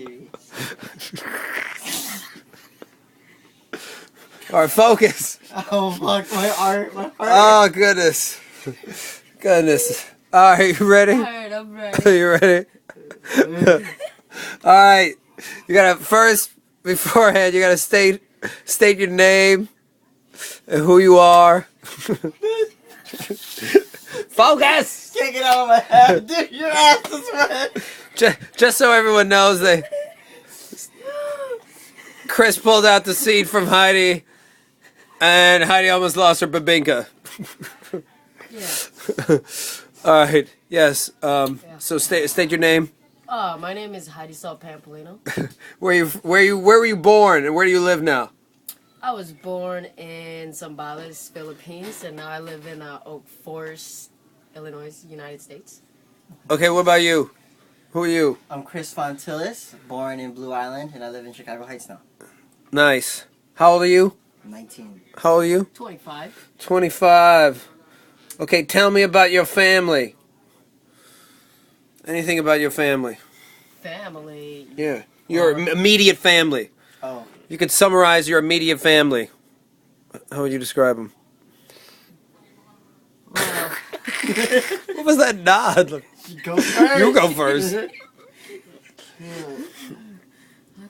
serious. All right, focus. Oh fuck, my heart. Oh goodness. Goodness. All right, you ready? Alright, I'm ready. You ready? All right. You gotta first, beforehand, you gotta state your name and who you are. Focus. Can't get out of my head, dude. Your ass is red. Just so everyone knows, Chris pulled out the seed from Heidi, and Heidi almost lost her babinka. Yeah. All right. Yes. So state your name. My name is Hiedecel Pampolino. Where were you born, and where do you live now? I was born in Zambales, Philippines, and now I live in Oak Forest, Illinois, United States. Okay. What about you? Who are you? I'm Chris Fontillas, born in Blue Island, and I live in Chicago Heights now. Nice. How old are you? I'm 19. How old are you? 25. 25. Okay. Tell me about your family. Anything about your family? Family. Yeah. Your immediate family. Oh. You could summarize your immediate family. How would you describe them? Well, What was that nod? Go first. You go first. how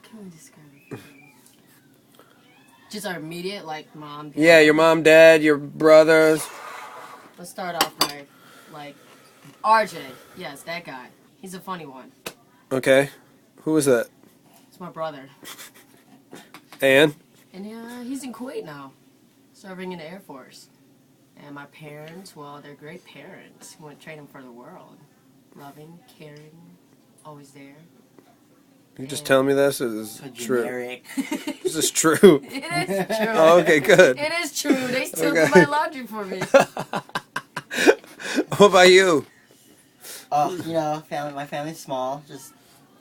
can we describe it? Just our immediate, like mom. Dad. Yeah, your mom, dad, your brothers. Let's start off by, like, RJ. Yes, that guy. He's a funny one. Okay. Who is that? It's my brother. And? And he's in Kuwait now, serving in the Air Force. And my parents, well, they're great parents. We want to train them for the world. Loving, caring, always there. You just tell me this? Or is So this true? generic. Is this true? It is true. Oh, okay, good. It is true. They still Okay. do my laundry for me. What about you? Oh, you know, my family's small. Just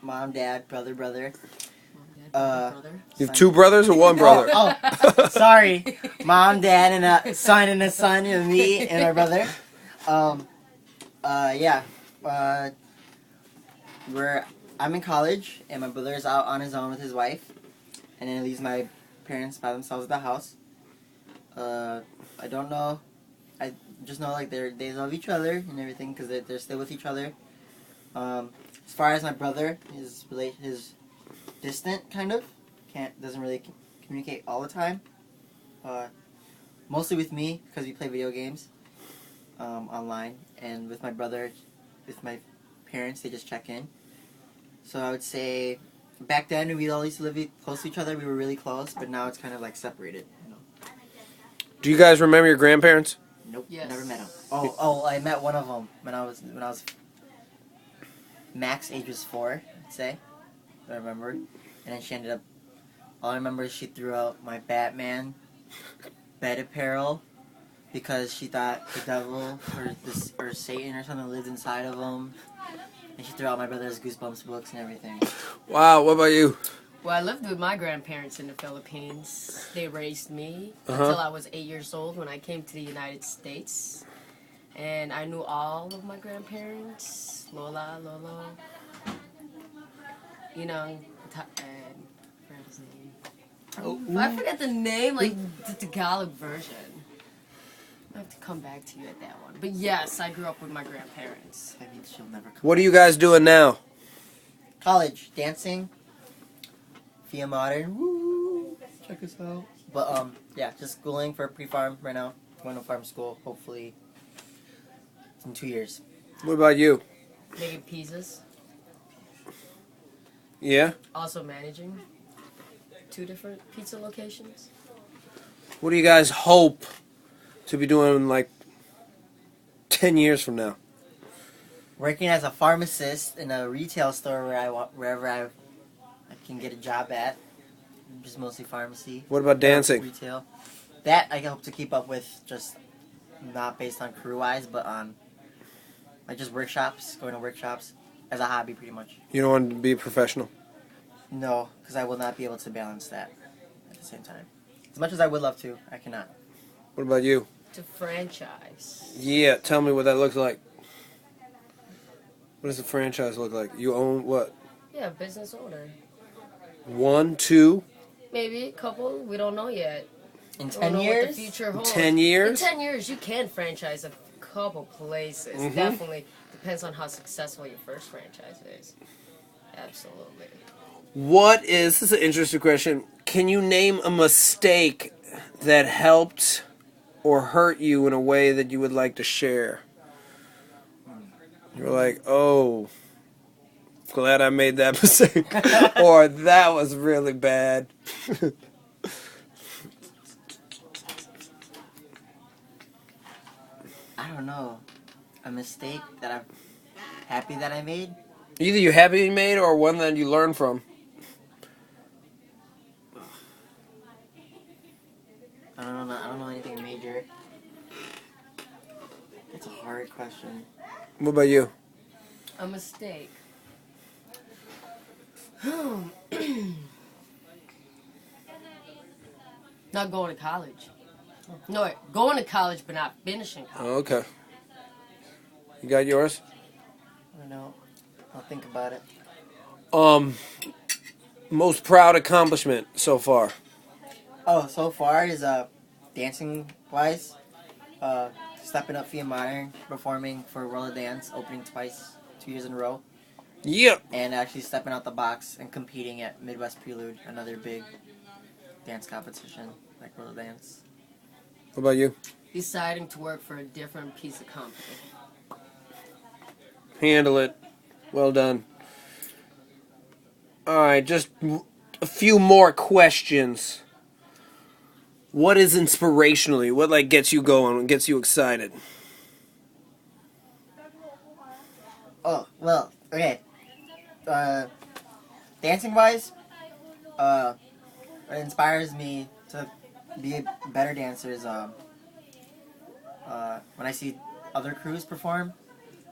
mom, dad, brother. Brother. You have two brothers or one brother? Oh, sorry. Mom, dad, and a son, and me and our brother. Yeah. I'm in college, and my brother's out on his own with his wife, and then it leaves my parents by themselves at the house. I don't know. I just know like they love each other and everything because they're still with each other. As far as my brother, his distant kind of doesn't really communicate all the time. Mostly with me because we play video games online, and with my brother, with my parents, they just check in. So I would say back then we all used to live close to each other. We were really close, but now it's kind of like separated. You know. Do you guys remember your grandparents? Nope, Yes. never met him. Oh, I met one of them when I was max age was 4, I'd say. I remember, and then she ended up. All I remember is she threw out my Batman bed apparel because she thought the devil or Satan or something lived inside of him, and she threw out my brother's Goosebumps books and everything. Wow, what about you? Well, I lived with my grandparents in the Philippines. They raised me until I was 8 years old when I came to the United States. And I knew all of my grandparents. Lola, Lolo, Inang, and I forgot his name. I forget the name, like the Tagalog version. I have to come back to you at that one. But yes, I grew up with my grandparents. I mean, she'll never come. What are you guys doing now? College, dancing, Via Modern, woo, check us out. But yeah, just schooling for pre-farm right now. Going to farm school, hopefully in 2 years. What about you? Making pizzas. Yeah? Also managing 2 different pizza locations. What do you guys hope to be doing like 10 years from now? Working as a pharmacist in a retail store wherever I can get a job at. Just mostly pharmacy. What about dancing? Retail. That I hope to keep up with, just not based on career-wise, but on like just workshops, going to workshops as a hobby pretty much. You don't want to be a professional? No, because I will not be able to balance that at the same time. As much as I would love to, I cannot. What about you? To franchise. Yeah, tell me what that looks like. What does a franchise look like? You own what? Yeah, business owner. 1, 2, Maybe a couple. We don't know yet. In We don't 10 know what the years? future holds. 10 years? In 10 years, you can franchise a couple places. Definitely depends on how successful your first franchise is. Absolutely. This is an interesting question. Can you name a mistake that helped or hurt you in a way that you would like to share? You're like, oh, glad I made that mistake. Or that was really bad. I don't know. A mistake that I'm happy that I made? Either you happy you made or one that you learned from. I don't know anything major. That's a hard question. What about you? A mistake. Not going to college. No, wait, going to college but not finishing college. Oh, okay. You got yours? I don't know. I'll think about it. Most proud accomplishment so far. Oh, so far is dancing wise, stepping up Fiat Modern, performing for Roller Dance, opening twice, 2 years in a row, Yep. and actually stepping out the box and competing at Midwest Prelude, another big dance competition like Roller Dance. What about you? Deciding to work for a different piece of company. Handle it. Well done. Alright, just a few more questions. What is inspirationally? What like gets you going? What gets you excited? Oh, well, okay. Dancing wise, what inspires me to be a better dancer is when I see other crews perform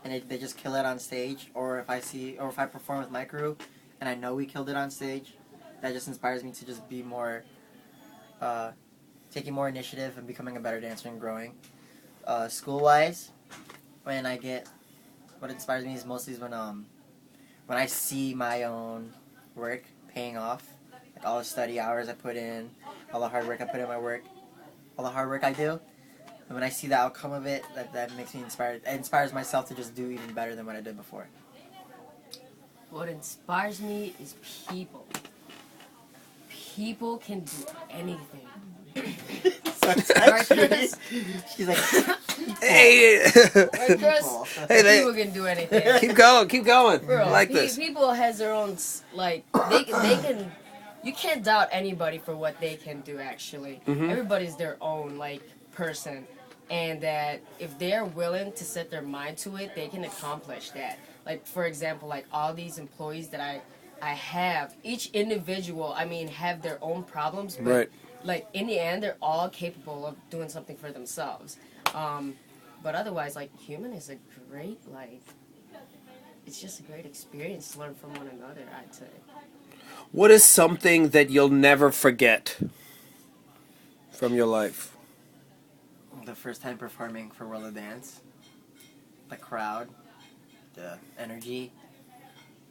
and they just kill it on stage, or if I perform with my crew and I know we killed it on stage, that just inspires me to just be more, taking more initiative and becoming a better dancer and growing. School wise, what inspires me is mostly when I see my own work paying off, like all the study hours I put in, all the hard work I put in my work, all the hard work I do, and when I see the outcome of it, that makes me inspired. It inspires myself to just do even better than what I did before. What inspires me is people. People can do anything. Right, Chris? She's like, Hey, Right, Chris? Hey, People can do anything. keep going. Bro, I like this. People has their own, like, they can, you can't doubt anybody for what they can do, actually. Everybody's their own, like, person. And that if they're willing to set their mind to it, they can accomplish that. Like, for example, like, all these employees that I have, each individual, I mean, have their own problems, but, Right. like, in the end, they're all capable of doing something for themselves. But otherwise, like, human is a great, like, it's just a great experience to learn from one another, I'd say. What is something that you'll never forget from your life? the first time performing for Roller Dance, the crowd, the energy,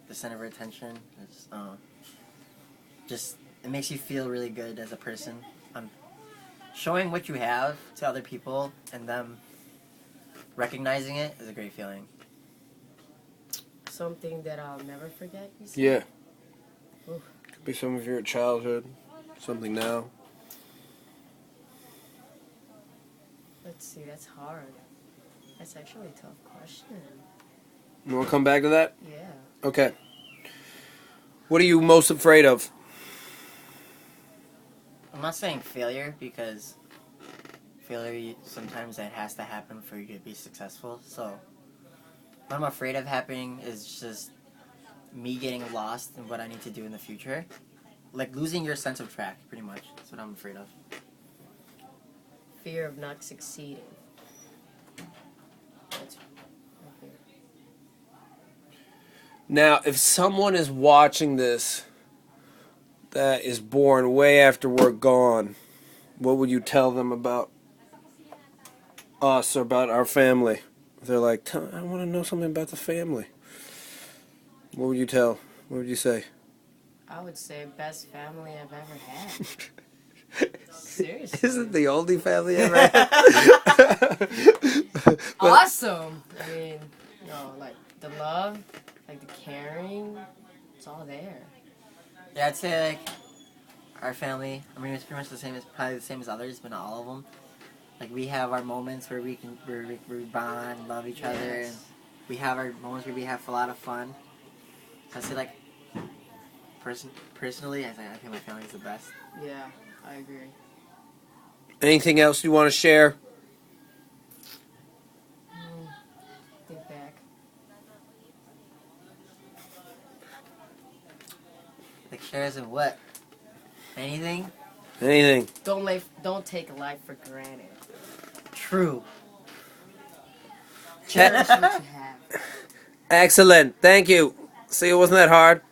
the center of attention, it's, just it makes you feel really good as a person. Showing what you have to other people and them recognizing it is a great feeling. Something that I'll never forget, you said? Yeah. Oof. Could be some of your childhood, something now. Let's see, that's hard. That's actually a tough question. You want to come back to that? Yeah. Okay. What are you most afraid of? I'm not saying failure because failure sometimes that has to happen for you to be successful. So what I'm afraid of happening is just me getting lost in what I need to do in the future. Like losing your sense of track, pretty much. That's what I'm afraid of. Fear of not succeeding. That's my fear. Now, if someone is watching this that is born way after we're gone, what would you tell them about us or about our family? They're like, I want to know something about the family. What would you tell What would you say? I would say best family I've ever had. Seriously. Isn't the only family ever had? Awesome. I mean, like the love, like the caring, it's all there. Yeah, I'd say like our family. I mean, it's pretty much the same as probably the same as others, but not all of them. Like we have our moments where we bond, love each other, and we have our moments where we have a lot of fun. So I'd say like personally, I think my family is the best. Yeah, I agree. Anything else you want to share? Think back. Like shares of what? Anything? Anything. Don't take life for granted. True. Cherish what you have. Excellent. Thank you. See, it wasn't that hard.